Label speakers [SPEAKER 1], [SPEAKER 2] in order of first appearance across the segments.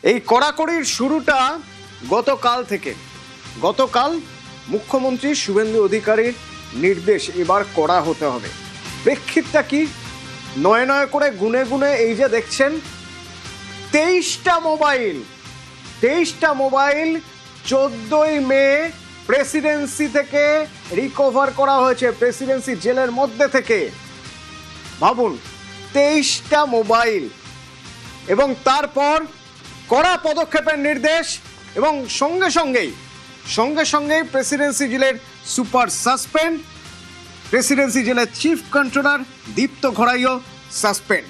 [SPEAKER 1] এই কড়াকড়ির শুরুটা গতকাল মুখ্যমন্ত্রী শুভেন্দু অধিকারীর নির্দেশ এবার কড়া হতে হবে। প্রেক্ষিতটা কি? নয় নয় করে গুনে গুনে এই যে দেখছেন 23টা মোবাইল 14ই মে প্রেসিডেন্সি থেকে রিকভার করা হয়েছে, প্রেসিডেন্সি জেলের মধ্যে থেকে। ভাবুন, 23টা মোবাইল, এবং তারপর কড়া পদক্ষেপের নির্দেশ, এবং সঙ্গে সঙ্গেই প্রেসিডেন্সি জেলের সুপার সাসপেন্ড, প্রেসিডেন্সি জেলের চিফ কন্ট্রোলার দীপ্ত ঘড়াইও সাসপেন্ড।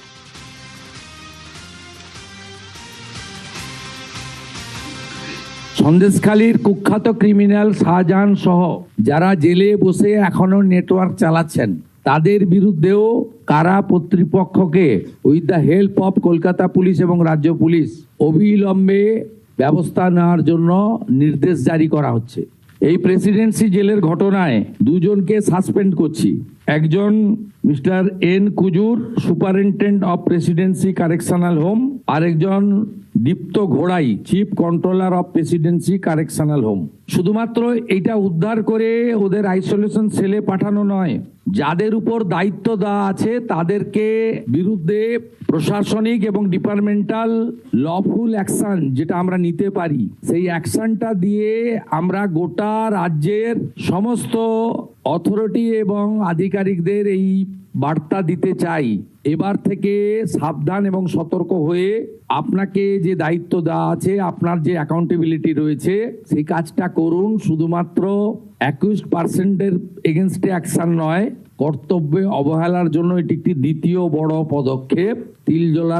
[SPEAKER 2] সন্দেশখালীর কুখ্যাত ক্রিমিনাল শাহজাহান সহ যারা জেলে বসে এখনো নেটওয়ার্ক চালাচ্ছেন, তাদের বিরুদ্ধেও কারা কর্তৃপক্ষকে with the help of Kolkata police এবং রাজ্য পুলিশ অবিলম্বে ব্যবস্থা নেওয়ার জন্য নির্দেশ জারি করা হচ্ছে। এই প্রেসিডেন্সি জেলের ঘটনায় দুজনকে সাসপেন্ড করছি। একজন mister N Kujur, superintendent of Presidency Correctional Home, আরেকজন দীপ্ত ঘোড়াই, chief controller of Presidency Correctional Home. শুধুমাত্র এটা উদ্ধার করে ওদের আইসোলেশন সেলে পাঠানো নয়, যাদের উপর দায়িত্ব দেওয়া আছে তাদেরকে বিরুদ্ধে প্রশাসনিক এবং ডিপার্টমেন্টাল লফুল অ্যাকশন যেটা আমরা নিতে পারি, সেই অ্যাকশনটা দিয়ে আমরা গোটা রাজ্যের সমস্ত অথরিটি এবং আধিকারিকদের এই বার্তা দিতে চাই, এবার থেকে সাবধান এবং সতর্ক হয়ে আপনাকে যে দায়িত্ব দেওয়া আছে, আপনার যে অ্যাকাউন্টেবিলিটি রয়েছে, সেই কাজটা করুন। শুধুমাত্র 21% এগেনস্টে অ্যাকশন নয়, কর্তব্যে অবহেলার জন্য এটি একটি দ্বিতীয় বড় পদক্ষেপ। তিল জলার